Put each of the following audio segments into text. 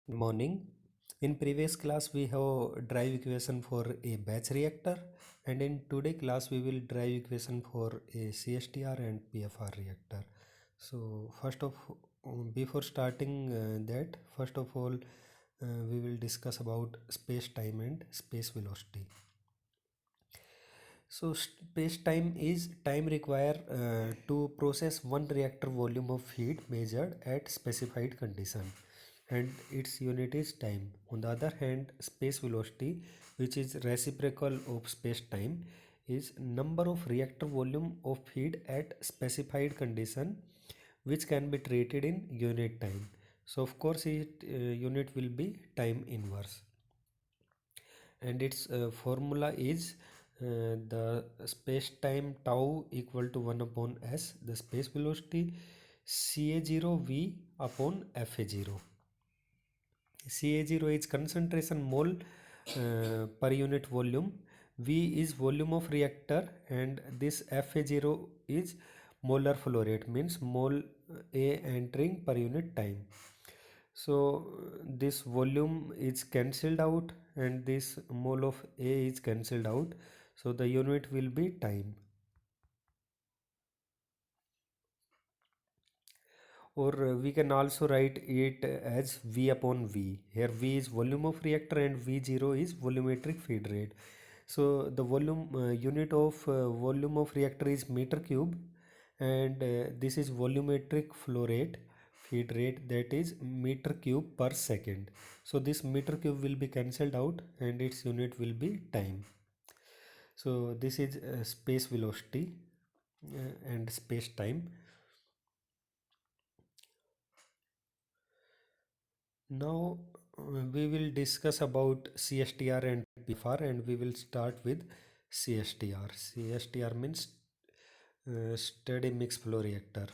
Morning. In previous class we have drive equation for a batch reactor, and in today class we will drive equation for a CSTR and PFR reactor. So before starting that, first of all we will discuss about space time and space velocity. So space time is time required to process one reactor volume of heat measured at specified condition, and its unit is time. On the other hand, space velocity, which is reciprocal of space time, is number of reactor volume of heat at specified condition, which can be treated in unit time. So of course it unit will be time inverse, and its formula is the space time tau equal to 1 upon s, the space velocity ca0 v upon fa0. ca0 is concentration mole per unit volume, v is volume of reactor, and this fa0 is molar flow rate, means mole a entering per unit time. So this volume is cancelled out and this mole of A is cancelled out. So the unit will be time. Or we can also write it as V upon V. Here V is volume of reactor and V0 is volumetric feed rate. So the volume unit of volume of reactor is meter cube, and this is volumetric flow rate feed rate, that is meter cube per second. So this meter cube will be cancelled out and its unit will be time. So this is space velocity and space time. Now we will discuss about CSTR and PFR, and we will start with CSTR. CSTR means steady mixed flow reactor.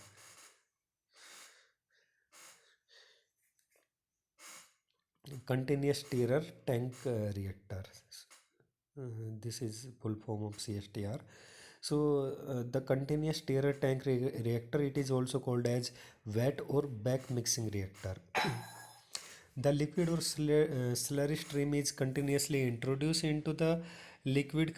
Continuous stirrer tank reactor. This is full form of CSTR. So the continuous stirrer tank reactor, it is also called as wet or back mixing reactor. The liquid or slurry stream is continuously introduced into the liquid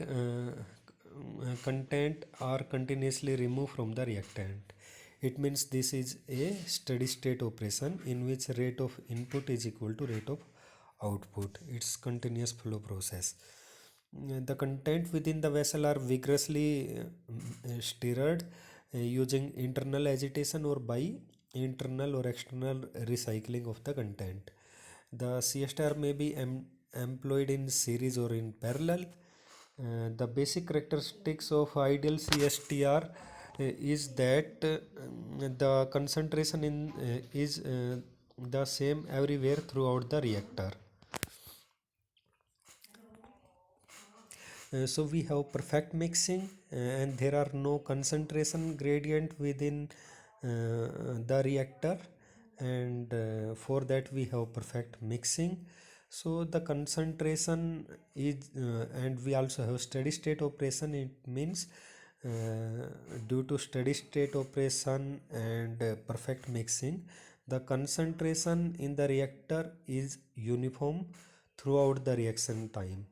content or continuously removed from the reactant. It means this is a steady state operation in which rate of input is equal to rate of output. It's continuous flow process. The content within the vessel are vigorously stirred using internal agitation or by internal or external recycling of the content. The CSTR may be employed in series or in parallel. The basic characteristics of ideal CSTR is that the concentration is the same everywhere throughout the reactor. So we have perfect mixing, and there are no concentration gradient within the reactor, and for that we have perfect mixing. So the concentration is and we also have steady state operation. It means due to steady state operation and perfect mixing, the concentration in the reactor is uniform throughout the reaction time.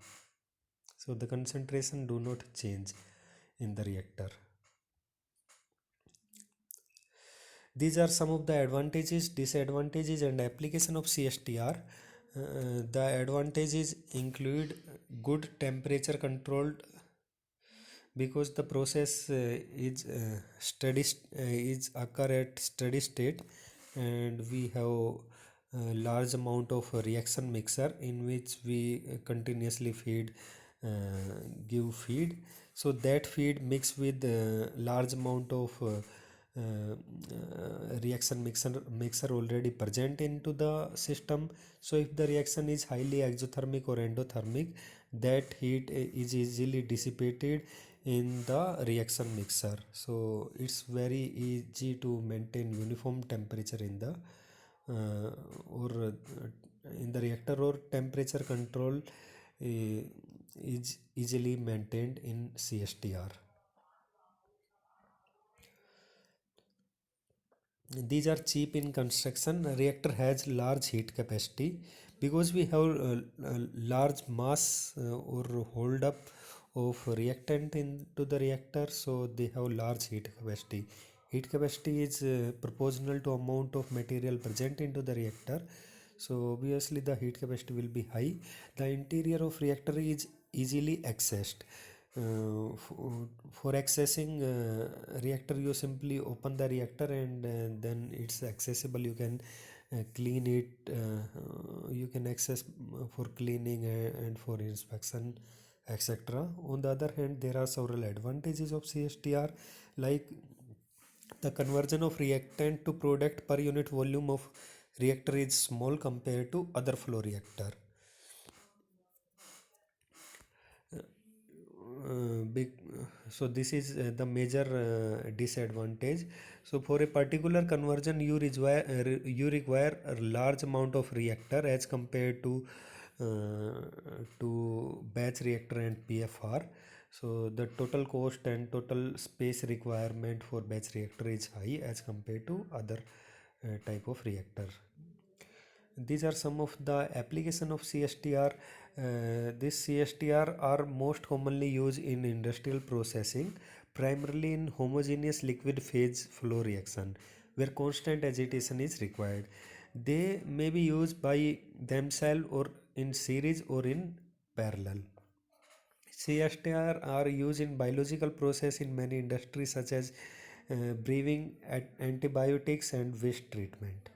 So the concentration do not change in the reactor. These are some of the advantages, disadvantages and application of CSTR. The advantages include good temperature controlled, because the process is occur at steady state, and we have a large amount of reaction mixer in which we continuously give feed. So that feed mix with large amount of reaction mixer already present into the system. So if the reaction is highly exothermic or endothermic, that heat is easily dissipated in the reaction mixer. So it's very easy to maintain uniform temperature in the or in the reactor, or temperature control is easily maintained in CSTR. These are cheap in construction. A reactor has large heat capacity because we have large mass or hold up of reactant into the reactor, so they have large heat capacity. Heat capacity is proportional to amount of material present into the reactor, so obviously the heat capacity will be high. The interior of reactor is easily accessed. For accessing reactor, you simply open the reactor and then it's accessible. You can clean it, you can access for cleaning and for inspection, etc. On the other hand, there are several advantages of CSTR, like the conversion of reactant to product per unit volume of reactor is small compared to other flow reactor. Big, so this is the major disadvantage. So for a particular conversion, you require a large amount of reactor as compared to batch reactor and PFR. So the total cost and total space requirement for batch reactor is high as compared to other type of reactor. These are some of the application of CSTR. This CSTR are most commonly used in industrial processing, primarily in homogeneous liquid phase flow reaction, where constant agitation is required. They may be used by themselves or in series or in parallel. CSTR are used in biological process in many industries such as breeding, antibiotics and waste treatment.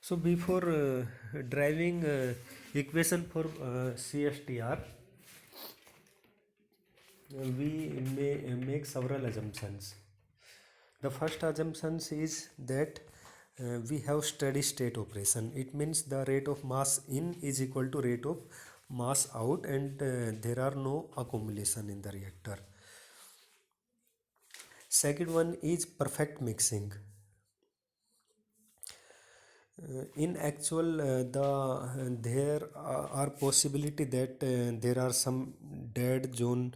So before driving equation for CSTR, we may make several assumptions. The first assumption is that we have steady state operation. It means the rate of mass in is equal to rate of mass out, and there are no accumulation in the reactor. Second one is perfect mixing. In actual, there are possibility that there are some dead zone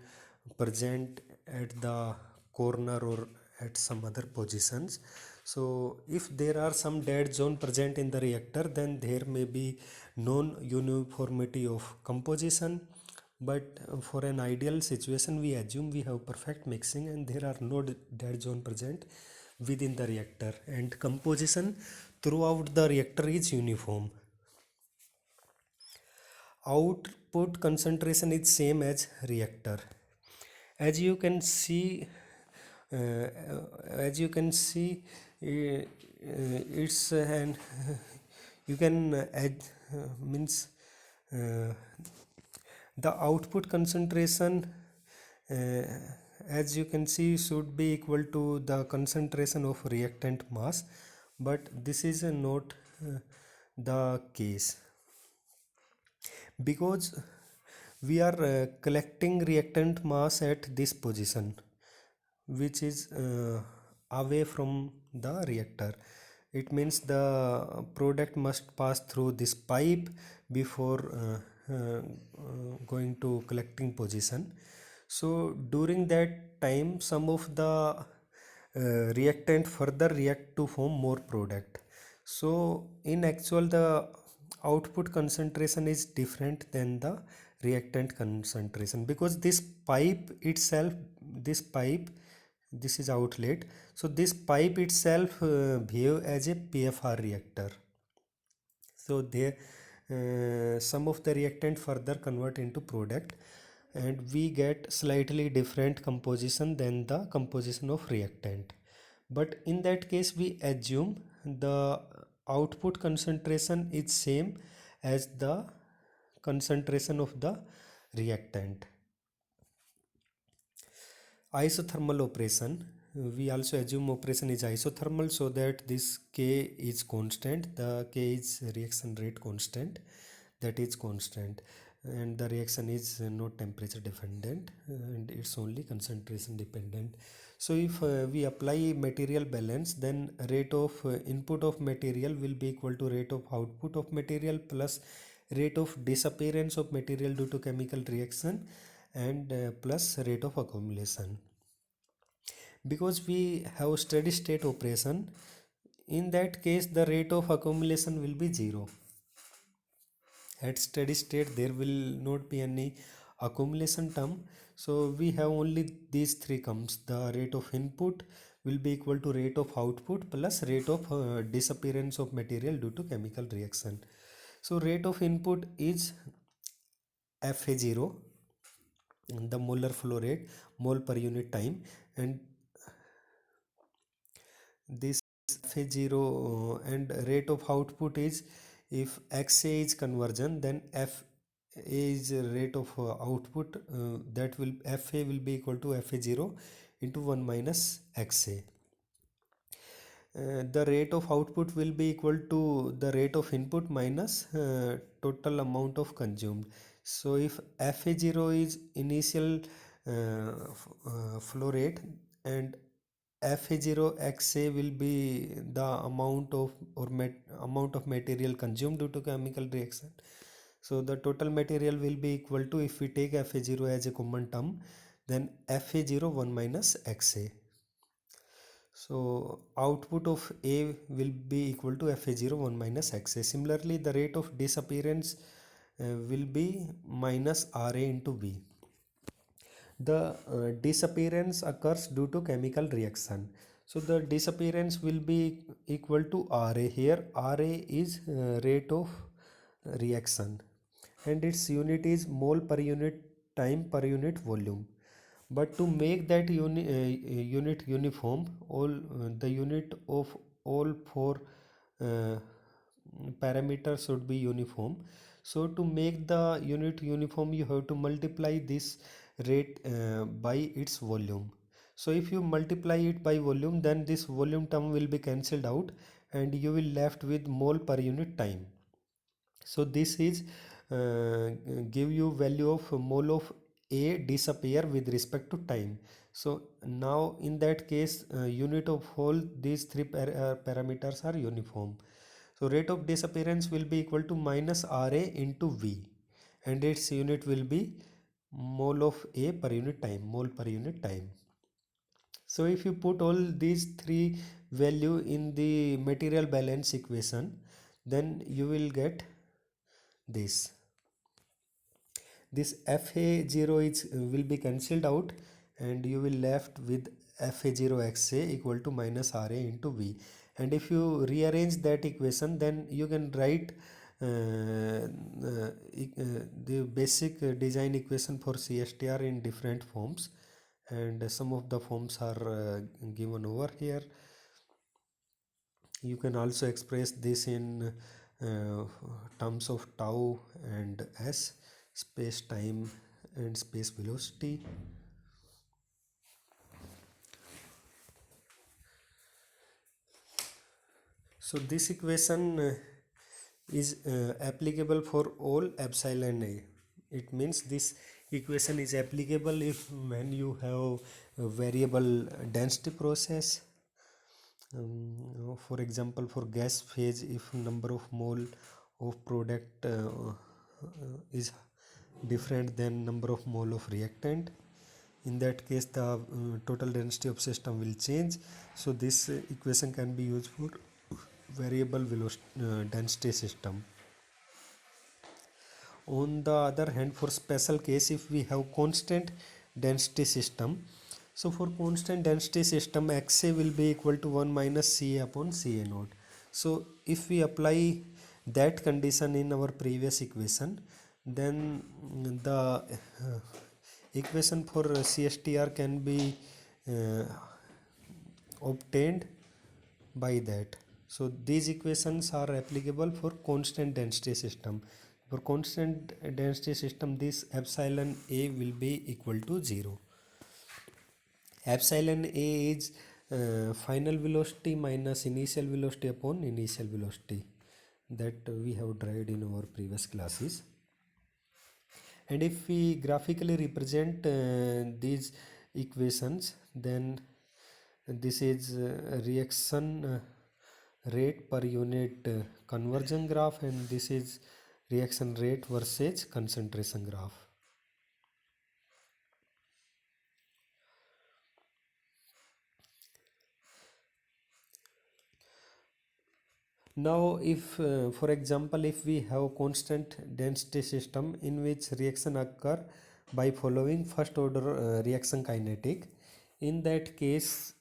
present at the corner or at some other positions. So if there are some dead zone present in the reactor, then there may be non-uniformity of composition. But for an ideal situation, we assume we have perfect mixing and there are no dead zone present within the reactor, and composition throughout the reactor is uniform. Output concentration is same as reactor. As you can see, uh, as you can see, it's an you can add means uh, the output concentration, uh, as you can see, should be equal to the concentration of reactant mass, but this is not the case, because we are collecting reactant mass at this position, which is away from the reactor. It means the product must pass through this pipe before going to collecting position. So during that time, some of the reactant further react to form more product. So in actual, the output concentration is different than the reactant concentration, because this pipe itself, this is outlet, so this pipe itself behave as a PFR reactor. So there some of the reactant further convert into product, and we get slightly different composition than the composition of reactant. But in that case, we assume the output concentration is same as the concentration of the reactant. Isothermal operation, we also assume operation is isothermal, so that this K is constant, the K is reaction rate constant, that is constant, and the reaction is not temperature dependent, and it's only concentration dependent. So if we apply material balance, then rate of input of material will be equal to rate of output of material plus rate of disappearance of material due to chemical reaction, and plus rate of accumulation. Because we have steady state operation, in that case the rate of accumulation will be 0. At steady state there will not be any accumulation term, so we have only these three terms. The rate of input will be equal to rate of output plus rate of disappearance of material due to chemical reaction. So rate of input is Fa0, the molar flow rate, mole per unit time, and this Fa0 and rate of output is, if Xa is conversion, then F is rate of output, that will Fa will be equal to Fa0 into 1 minus Xa. The rate of output will be equal to the rate of input minus total amount of consumed. So if Fa0 is initial flow rate and Fa0 Xa will be the amount of amount of material consumed due to chemical reaction. So the total material will be equal to, if we take Fa0 as a common term, then Fa0 1 minus Xa. So output of A will be equal to Fa0 1 minus Xa. Similarly, the rate of disappearance will be minus Ra into V. The disappearance occurs due to chemical reaction. So the disappearance will be equal to Ra. Here Ra is rate of reaction and its unit is mole per unit time per unit volume. But to make that unit uniform, all the unit of all four uh, parameters should be uniform. So to make the unit uniform, you have to multiply this rate by its volume. So if you multiply it by volume, then this volume term will be cancelled out and you will left with mole per unit time. So this is give you value of mole of A disappear with respect to time. So now in that case, unit of whole, these three parameters are uniform. So rate of disappearance will be equal to minus Ra into V, and its unit will be mole of A per unit time, mole per unit time. So if you put all these three value in the material balance equation, then you will get this Fa0 is will be cancelled out and you will left with Fa0 Xa equal to minus Ra into V. And if you rearrange that equation, then you can write the basic design equation for CSTR in different forms, and some of the forms are given over here. You can also express this in terms of tau and s, space time and space velocity. So this equation is applicable for all epsilon A. It means this equation is applicable if when you have a variable density process. For example, for gas phase, if number of mole of product is different than number of mole of reactant, in that case the total density of system will change. So this equation can be used for variable velocity density system. On the other hand, for special case, if we have constant density system, so for constant density system, Xa will be equal to 1 minus Ca upon Ca naught. So if we apply that condition in our previous equation, then the equation for CSTR can be obtained by that. So these equations are applicable for constant density system. For constant density system, this epsilon A will be equal to 0. Epsilon A is final velocity minus initial velocity upon initial velocity, that we have derived in our previous classes. And if we graphically represent these equations, then this is reaction rate per unit conversion graph, and this is reaction rate versus concentration graph. Now if for example if we have constant density system in which reaction occur by following first order reaction kinetic, in that case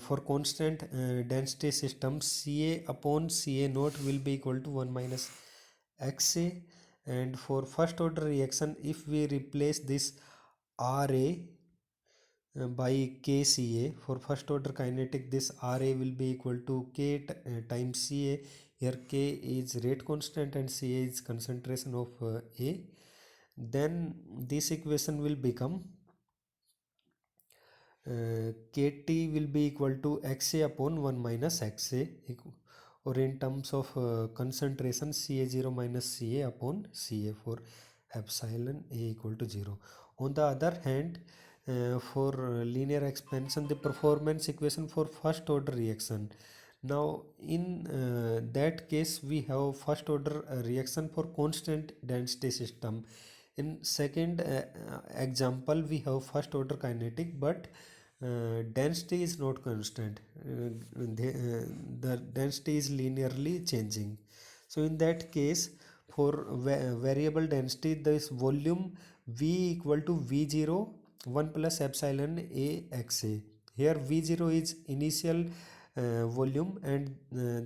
for constant density system, Ca upon Ca naught will be equal to 1 minus Xa, and for first order reaction if we replace this Ra by Kca, for first order kinetic this Ra will be equal to times Ca. Here K is rate constant and Ca is concentration of A. Then this equation will become Kt will be equal to Xa upon 1 minus Xa, or in terms of concentration Ca0 minus Ca upon Ca for epsilon A equal to 0. On the other hand, for linear expansion, the performance equation for first order reaction. Now in that case we have first order reaction for constant density system. In second example we have first order kinetic, but density is not constant. The density is linearly changing. So in that case, for variable density, this volume V equal to V0 1 plus epsilon A xa. Here V0 is initial volume and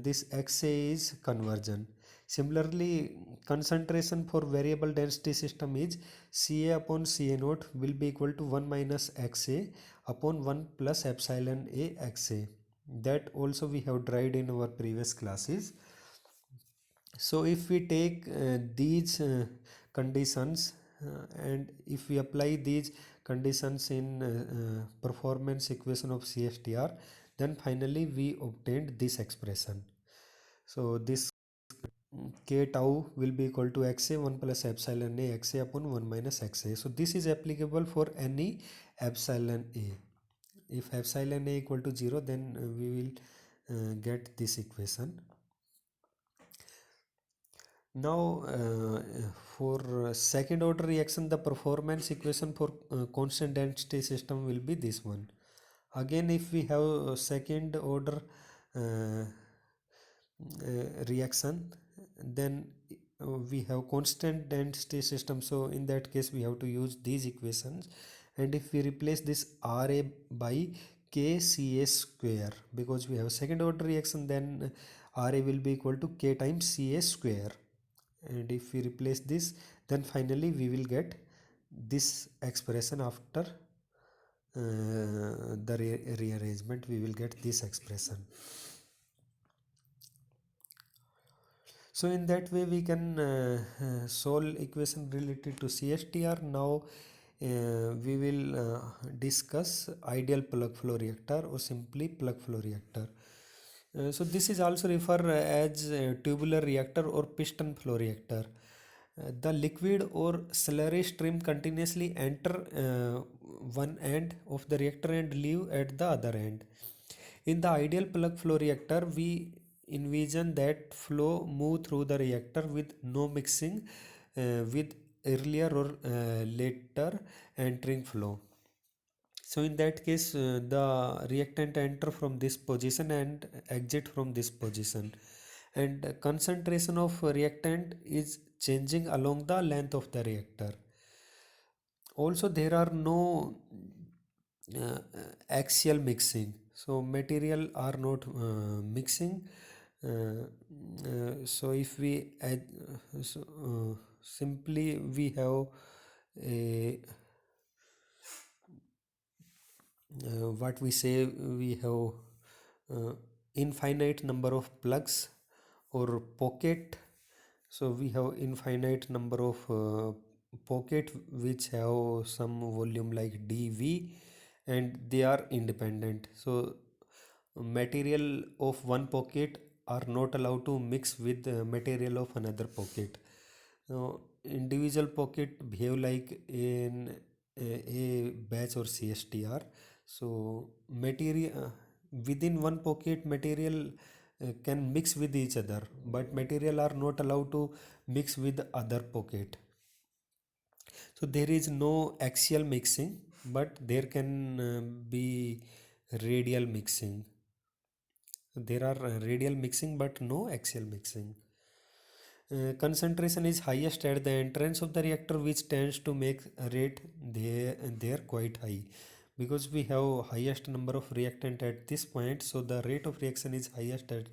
this xa is conversion. Similarly, concentration for variable density system is Ca upon Ca naught will be equal to 1 minus Xa upon 1 plus epsilon A Xa. That also we have tried in our previous classes. So if we take these conditions and if we apply these conditions in performance equation of CSTR, then finally we obtained this expression. So this k tau will be equal to xa 1 plus epsilon a xa upon 1 minus xa. So this is applicable for any epsilon a. If epsilon a equal to 0, then we will get this equation. Now for second order reaction, the performance equation for constant density system will be this one. Again, if we have second order reaction, then we have constant density system, so in that case we have to use these equations. And if we replace this Ra by Kca square, because we have second order reaction, then Ra will be equal to K times Ca square. And if we replace this, then finally we will get this expression. After the rearrangement, we will get this expression. So in that way we can solve equation related to CSTR. Now we will discuss ideal plug flow reactor or simply plug flow reactor. So this is also referred as tubular reactor or piston flow reactor. The liquid or slurry stream continuously enter one end of the reactor and leave at the other end. In the ideal plug flow reactor, we envision that flow move through the reactor with no mixing with earlier or later entering flow. So in that case, the reactant enter from this position and exit from this position, and concentration of reactant is changing along the length of the reactor. Also, there are no uh, axial mixing, so material are not mixing. So if we add, simply we have a what we say, we have infinite number of plugs or pocket. So we have infinite number of pocket which have some volume like dv, and they are independent. So material of one pocket are not allowed to mix with material of another pocket. Now individual pocket behave like in a batch or CSTR. So material within one pocket, material can mix with each other, but material are not allowed to mix with other pocket. So there is no axial mixing, but there can be radial mixing. There are radial mixing but no axial mixing. Concentration is highest at the entrance of the reactor, which tends to make rate there quite high, because we have highest number of reactant at this point, so the rate of reaction is highest at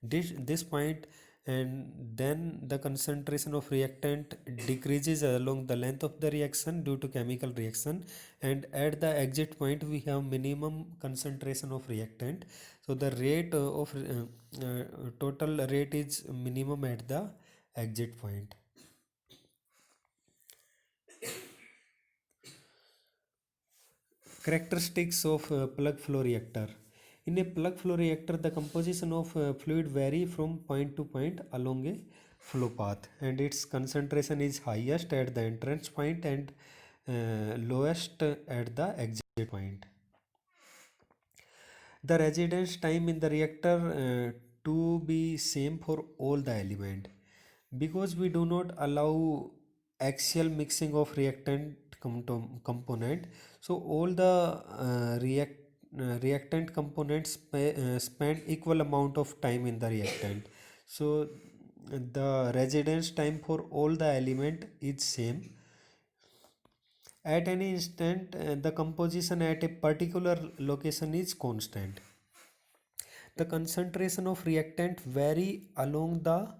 this point, and then the concentration of reactant decreases along the length of the reaction due to chemical reaction, and at the exit point we have minimum concentration of reactant, so the rate of total rate is minimum at the exit point. Characteristics of plug flow reactor. In a plug flow reactor, the composition of fluid vary from point to point along a flow path, and its concentration is highest at the entrance point and lowest at the exit point. The residence time in the reactor to be same for all the element, because we do not allow axial mixing of reactant component, so all the reactant components spend equal amount of time in the reactant, so the residence time for all the element is same. At any instant, the composition at a particular location is constant. The concentration of reactant vary along the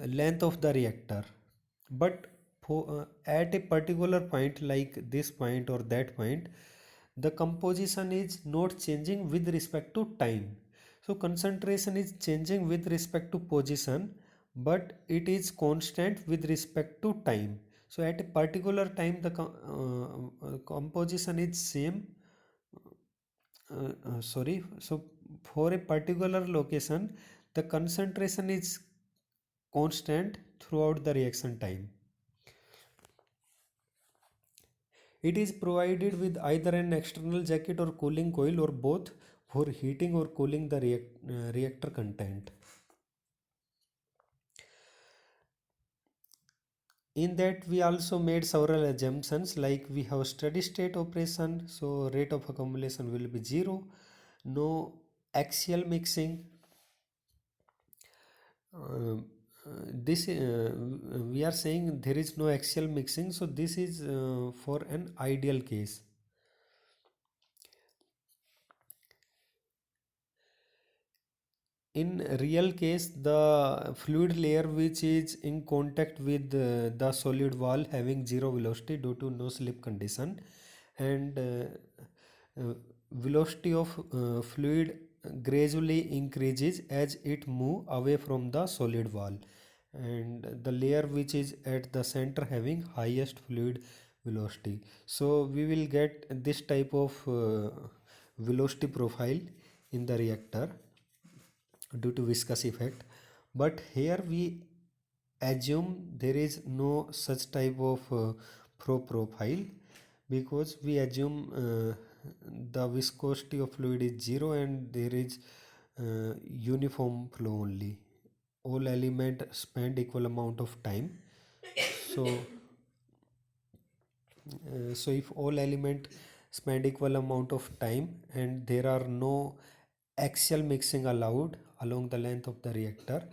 length of the reactor, but at a particular point like this point or that point, the composition is not changing with respect to time. So concentration is changing with respect to position, but it is constant with respect to time. So at a particular time the composition is same, sorry, so for a particular location the concentration is constant throughout the reaction time. It is provided with either an external jacket or cooling coil or both for heating or cooling the reactor content. In that we also made several assumptions, like we have steady state operation, so rate of accumulation will be 0, no axial mixing. This we are saying there is no axial mixing, so this is for an ideal case. In real case, the fluid layer which is in contact with the solid wall having zero velocity due to no slip condition, and velocity of fluid gradually increases as it move away from the solid wall, and the layer which is at the center having highest fluid velocity. So we will get this type of velocity profile in the reactor due to viscous effect, but here we assume there is no such type of flow profile, because we assume the viscosity of fluid is 0 and there is uniform flow only. All element spend equal amount of time, so so if all element spend equal amount of time and there are no axial mixing allowed along the length of the reactor,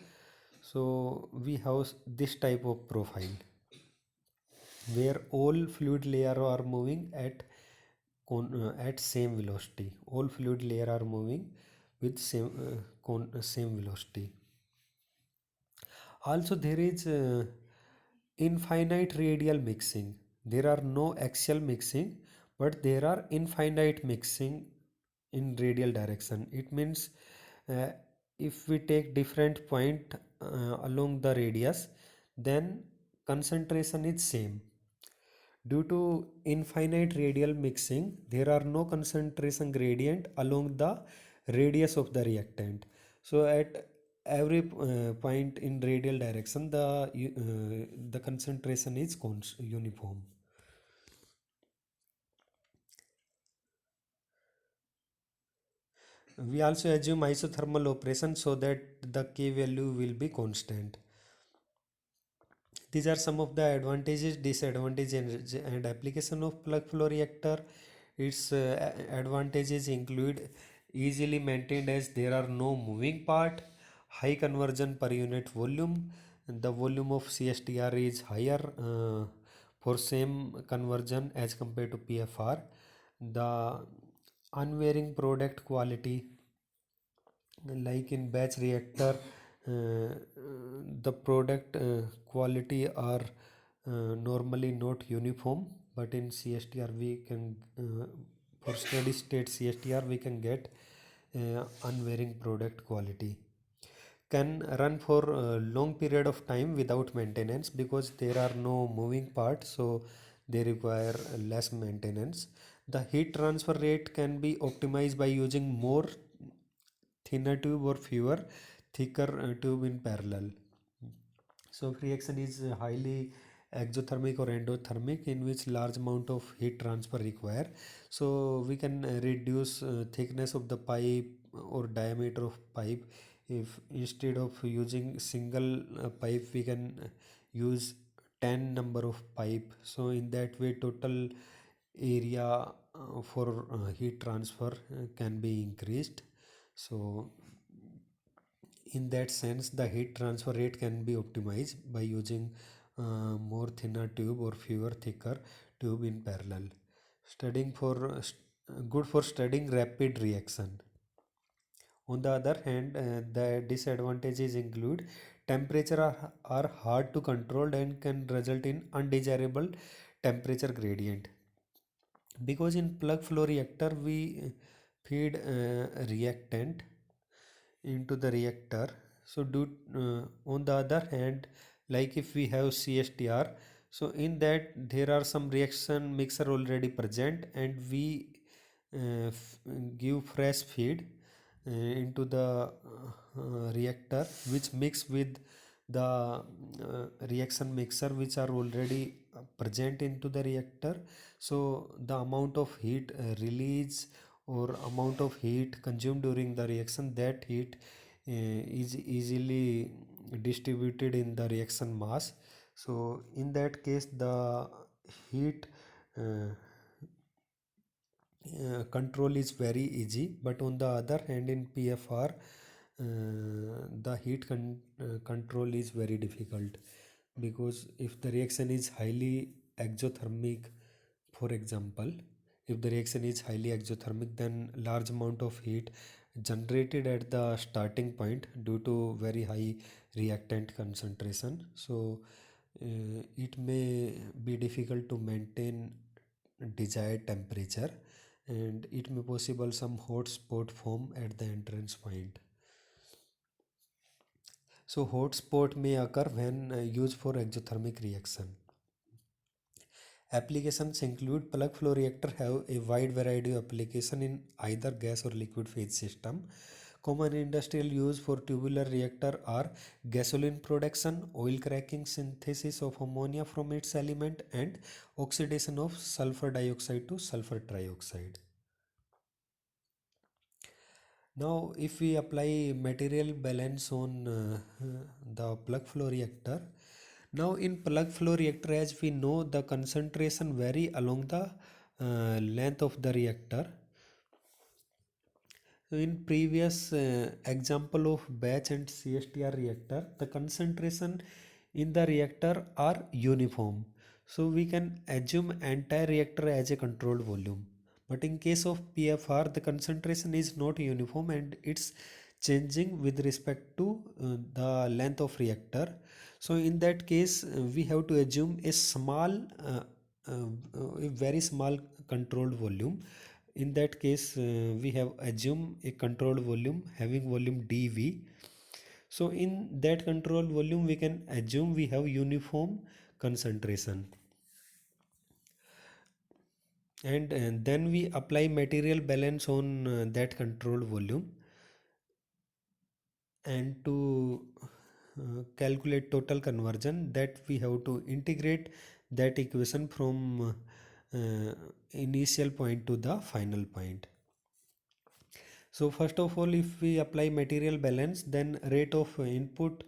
so we have this type of profile where all fluid layer are moving at same velocity. All fluid layer are moving with same velocity. Also there is infinite radial mixing. There are no axial mixing, but there are infinite mixing in radial direction. It means uh, if we take different point along the radius, then concentration is same. Due to infinite radial mixing, there are no concentration gradient along the radius of the reactant. So at every point in radial direction, the concentration is uniform. We also assume isothermal operation so that the K value will be constant. These are some of the advantages, disadvantages, and application of plug flow reactor. Its advantages include easily maintained as there are no moving part, high conversion per unit volume, and the volume of CSTR is higher for same conversion as compared to PFR. The unvarying product quality, like in batch reactor, the product quality are normally not uniform, but in CSTR we can for steady state CSTR we can get unvarying product quality. Can run for a long period of time without maintenance because there are no moving parts, so they require less maintenance. The heat transfer rate can be optimized by using more thinner tube or fewer thicker tube in parallel. So reaction is highly exothermic or endothermic, in which large amount of heat transfer require. So we can reduce thickness of the pipe or diameter of pipe. If instead of using single pipe we can use 10 number of pipe, so in that way total area for heat transfer can be increased. So in that sense the heat transfer rate can be optimized by using more thinner tube or fewer thicker tube in parallel. Studying for good for studying rapid reaction. On the other hand, the disadvantages include temperature are hard to control and can result in undesirable temperature gradient. Because in plug flow reactor we feed reactant into the reactor. So do on the other hand, like if we have CSTR, so in that there are some reaction mixer already present, and we give fresh feed into the reactor which mix with the reaction mixer which are already present into the reactor. So the amount of heat release or amount of heat consumed during the reaction, that heat is easily distributed in the reaction mass. So in that case the heat control is very easy, but on the other hand in PFR the heat control is very difficult, because if the reaction is highly exothermic, for example, if the reaction is highly exothermic, then large amount of heat generated at the starting point due to very high reactant concentration. So it may be difficult to maintain desired temperature, and it may possible some hot spot form at the entrance point. So hot spot may occur when used for exothermic reaction. Applications include plug flow reactor have a wide variety of application in either gas or liquid phase system. Common industrial use for tubular reactor are gasoline production, oil cracking, synthesis of ammonia from its element, and oxidation of sulfur dioxide to sulfur trioxide. Now, if we apply material balance on the plug flow reactor, now in plug flow reactor, as we know, the concentration vary along the length of the reactor. So in previous example of batch and CSTR reactor, the concentration in the reactor are uniform. So we can assume entire reactor as a controlled volume. But in case of PFR, the concentration is not uniform and it's changing with respect to the length of reactor. So in that case, we have to assume a a very small controlled volume. In that case, we have assumed a controlled volume having volume dV. So in that controlled volume we can assume we have uniform concentration, and then we apply material balance on that controlled volume, and to calculate total conversion, that we have to integrate that equation from initial point to the final point. So first of all, if we apply material balance, then rate of input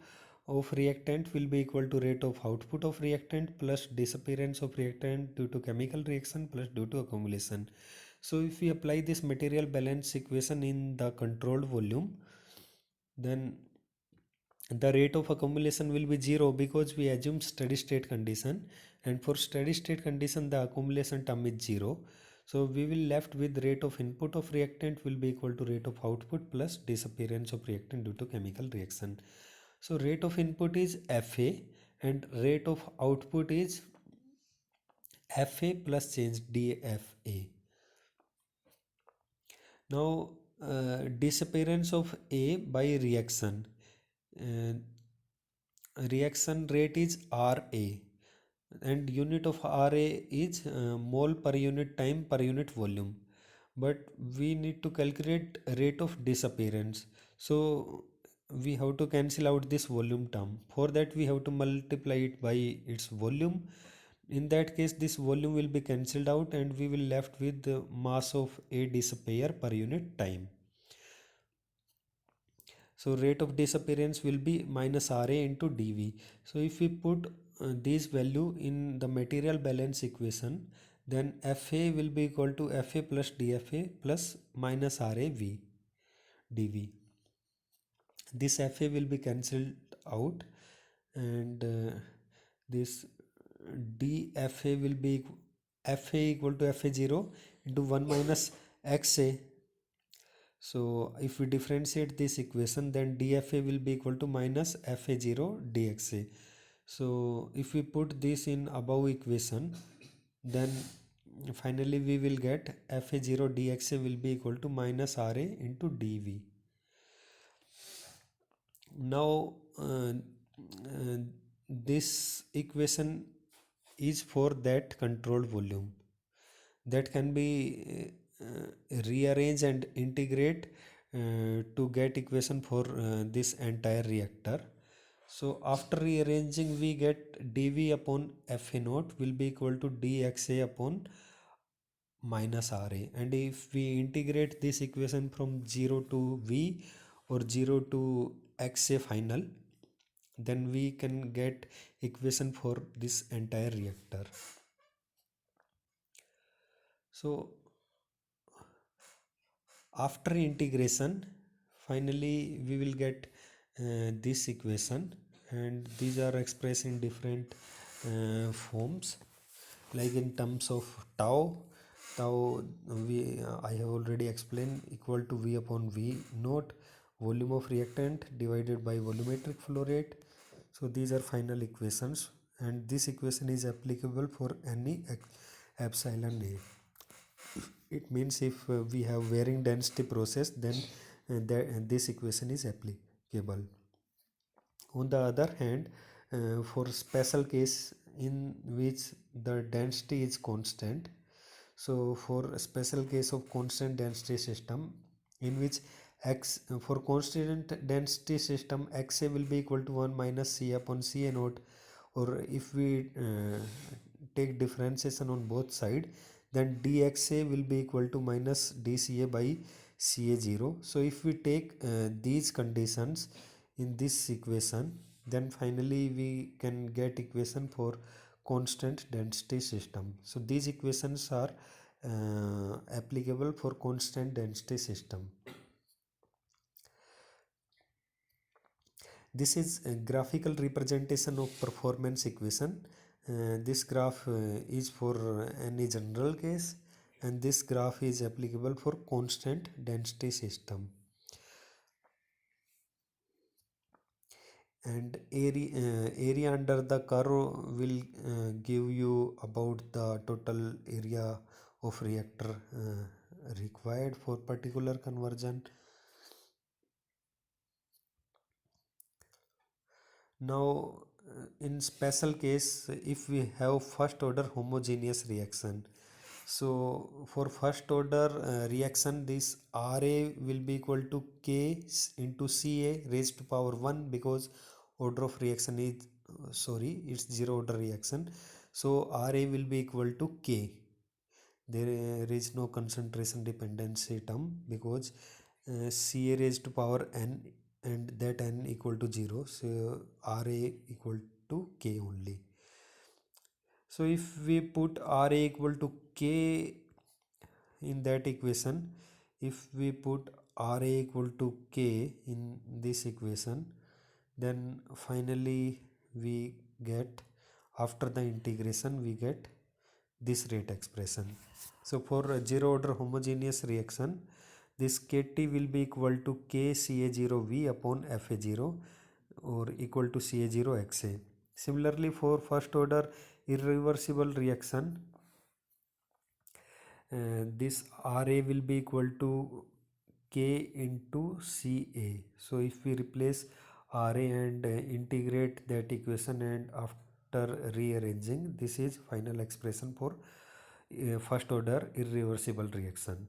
of reactant will be equal to rate of output of reactant plus disappearance of reactant due to chemical reaction plus due to accumulation. So if we apply this material balance equation in the controlled volume, then the rate of accumulation will be zero because we assume steady state condition, and for steady state condition the accumulation term is zero. So we will left with rate of input of reactant will be equal to rate of output plus disappearance of reactant due to chemical reaction. So rate of input is Fa and rate of output is Fa plus change dFA. Now disappearance of A by reaction. Uh, Reaction rate is Ra and unit of Ra is mole per unit time per unit volume, but we need to calculate rate of disappearance. So we have to cancel out this volume term. For that we have to multiply it by its volume. In that case this volume will be cancelled out and we will left with the mass of A disappear per unit time. So rate of disappearance will be minus Ra into dV. So if we put this value in the material balance equation, then Fa will be equal to Fa plus dFa plus minus Rav dV. This Fa will be cancelled out and this dFa will be Fa equal to Fa0 into 1 minus Xa. So if we differentiate this equation, then dFA will be equal to minus Fa0 dXA. So if we put this in above equation, then finally we will get Fa0 dXA will be equal to minus Ra into dV. Now this equation is for that controlled volume that can be rearrange and integrate to get equation for this entire reactor. So after rearranging we get dV upon Fa naught will be equal to dXA upon minus Ra, and if we integrate this equation from 0 to V or 0 to XA final, then we can get equation for this entire reactor. So after integration finally we will get this equation, and these are expressed in different forms, like in terms of tau we I have already explained equal to V upon V naught volume of reactant divided by volumetric flow rate. So these are final equations, and this equation is applicable for any epsilon A. It means if we have varying density process, then this equation is applicable. On the other hand, for special case in which the density is constant, so for a special case of constant density system in which x for constant density system xa will be equal to 1 minus c upon ca naught, or if we take differentiation on both side, then dxa will be equal to minus dca by ca0. So if we take these conditions in this equation, then finally we can get equation for constant density system. So these equations are applicable for constant density system. This is a graphical representation of performance equation. This graph is for any general case, and this graph is applicable for constant density system. And area under the curve will give you about the total area of reactor required for particular conversion. Now in special case, if we have first order homogeneous reaction, so for first order reaction, this Ra will be equal to K into Ca raised to power 1, because order of reaction is it's zero order reaction. So Ra will be equal to K. There is no concentration dependency term because Ca raised to power n, and that n equal to 0. So Ra equal to K only. So if we put Ra equal to K in that equation, if we put Ra equal to K in this equation, then finally we get, after the integration, we get this rate expression. So for a zero order homogeneous reaction, this Kt will be equal to K Ca0V upon Fa0, or equal to Ca0 Xa. Similarly, for first order irreversible reaction, this Ra will be equal to K into Ca. So if we replace Ra and integrate that equation, and after rearranging, this is final expression for first order irreversible reaction.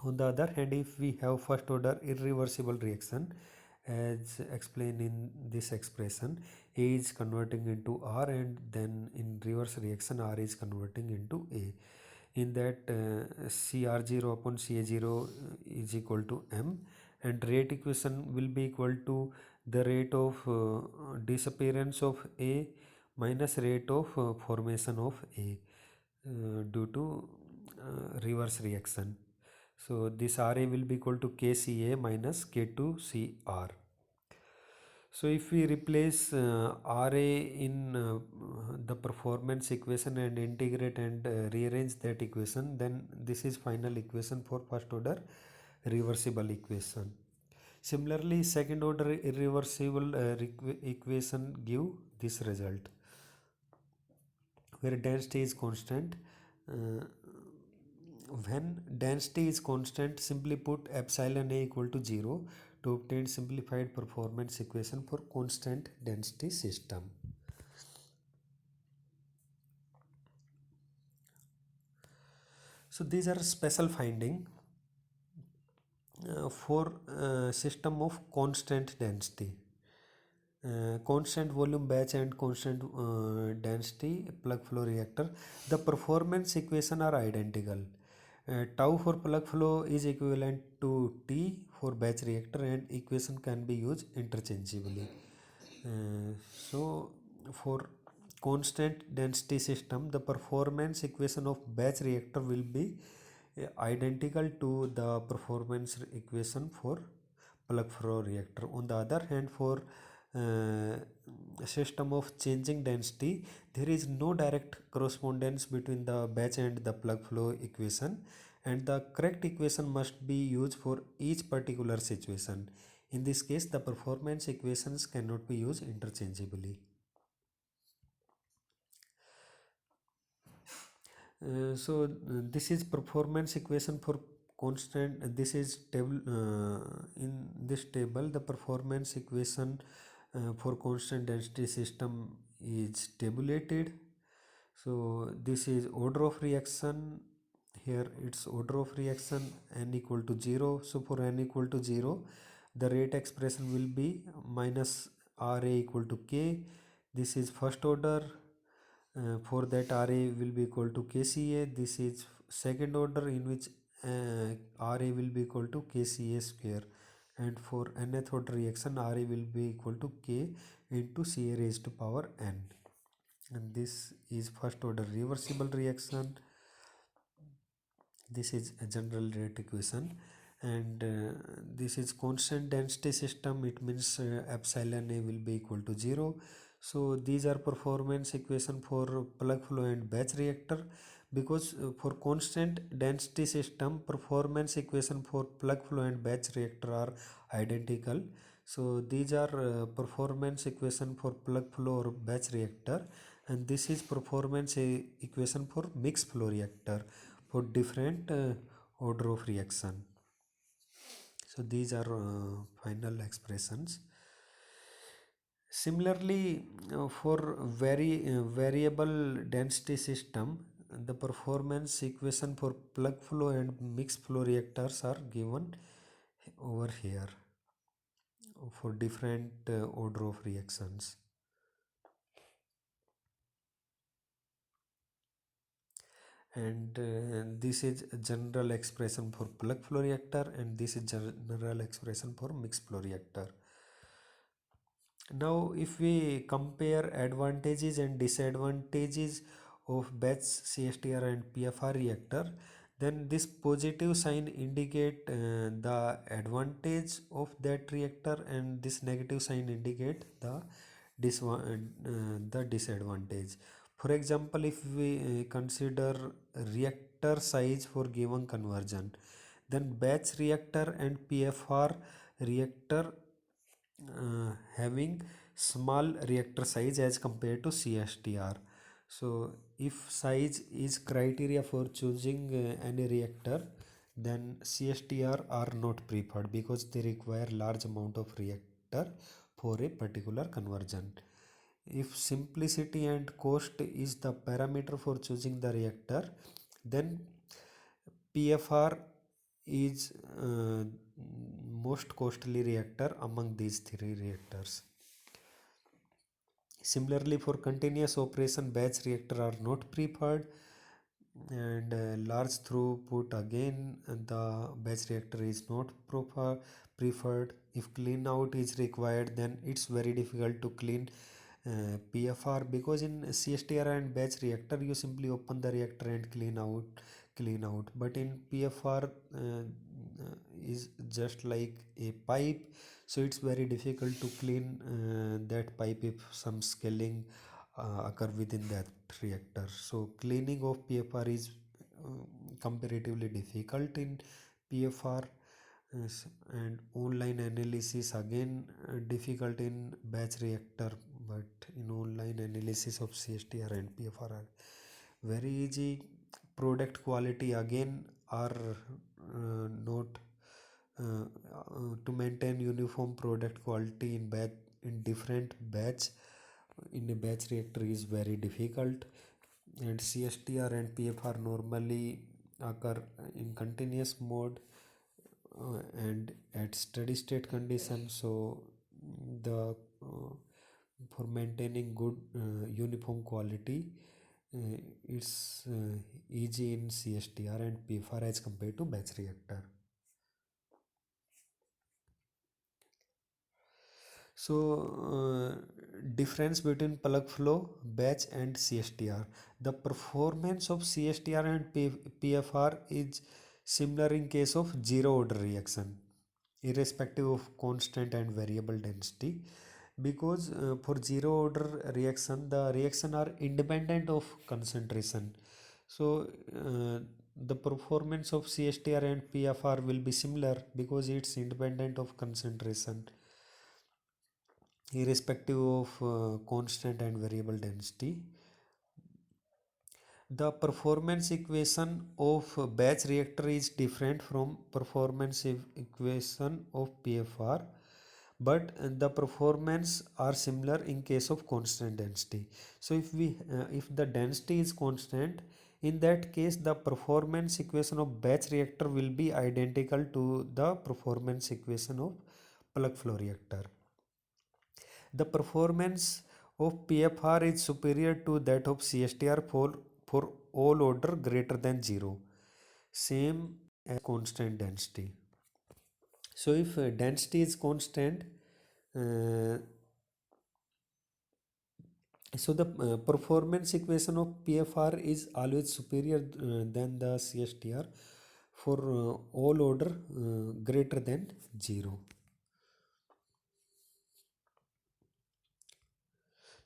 On the other hand, if we have first order irreversible reaction, as explained in this expression, A is converting into R, and then in reverse reaction R is converting into A. In that Cr0 upon Ca0 is equal to M, and rate equation will be equal to the rate of disappearance of A minus rate of formation of A due to reverse reaction. So this Ra will be equal to Kca minus K2Cr. So if we replace Ra in the performance equation and integrate and rearrange that equation, then this is final equation for first order reversible equation. Similarly, second order irreversible equation give this result, where density is constant. When density is constant, simply put epsilon A equal to 0 to obtain simplified performance equation for constant density system. So these are special finding for system of constant density. Constant volume batch and constant density plug flow reactor, the performance equation are identical. Tau for plug flow is equivalent to T for batch reactor, and equation can be used interchangeably. So for constant density system, the performance equation of batch reactor will be identical to the performance equation for plug flow reactor. On the other hand, for system of changing density, there is no direct correspondence between the batch and the plug flow equation, and the correct equation must be used for each particular situation. In this case, the performance equations cannot be used interchangeably. This is performance equation for constant. This is table. In this table, the performance equation for constant density system is tabulated. So this is order of reaction. Here it's order of reaction n equal to 0. So for n equal to 0, the rate expression will be minus Ra equal to K. This is first order. For that, Ra will be equal to Kca. This is second order, in which Ra will be equal to Kca square, and for nth order reaction, Ra will be equal to K into Ca raised to power n. And this is first order reversible reaction. This is a general rate equation, and this is constant density system. It means epsilon A will be equal to 0. So these are performance equation for plug flow and batch reactor, because for constant density system, performance equation for plug flow and batch reactor are identical. So these are performance equation for plug flow or batch reactor, and this is performance equation for mixed flow reactor for different order of reaction. So these are final expressions. Similarly, for variable density system, the performance equation for plug flow and mixed flow reactors are given over here for different order of reactions. And this is general expression for plug flow reactor, and this is general expression for mixed flow reactor. Now if we compare advantages and disadvantages of batch CSTR and PFR reactor, Then this positive sign indicate the advantage of that reactor, and this negative sign indicate the disadvantage. For example, if we consider reactor size for given conversion, then batch reactor and PFR reactor having small reactor size as compared to CSTR. So if size is criteria for choosing any reactor, then CSTR are not preferred because they require large amount of reactor for a particular conversion. If simplicity and cost is the parameter for choosing the reactor, then PFR is most costly reactor among these three reactors. Similarly, for continuous operation, batch reactor are not preferred, and large throughput again the batch reactor is not preferred. If clean out is required, then it's very difficult to clean PFR, because in CSTR and batch reactor you simply open the reactor and clean out, but in PFR is just like a pipe, so it's very difficult to clean that pipe if some scaling occur within that reactor. So cleaning of PFR is comparatively difficult in PFR. And online analysis again difficult in batch reactor, but in online analysis of CSTR and PFR are very easy. Product quality again are not to maintain uniform product quality in different batch in a batch reactor is very difficult. And CSTR and PFR normally occur in continuous mode and at steady state condition. So the for maintaining good uniform quality, it's easy in CSTR and PFR as compared to batch reactor. So difference between plug flow, batch and CSTR. The performance of CSTR and PFR is similar in case of zero order reaction, irrespective of constant and variable density, because for zero order reaction the reaction are independent of concentration. So the performance of CSTR and PFR will be similar because it's independent of concentration, irrespective of constant and variable density. The performance equation of batch reactor is different from performance equation of PFR, but the performance are similar in case of constant density. So if the density is constant, in that case the performance equation of batch reactor will be identical to the performance equation of plug flow reactor. The performance of PFR is superior to that of CSTR for all order greater than 0, same as constant density. So if density is constant, uh, so the performance equation of PFR is always superior than the CSTR for all order greater than 0.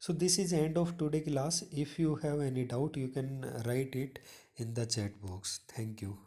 So this is end of today class. If you have any doubt, you can write it in the chat box. Thank you.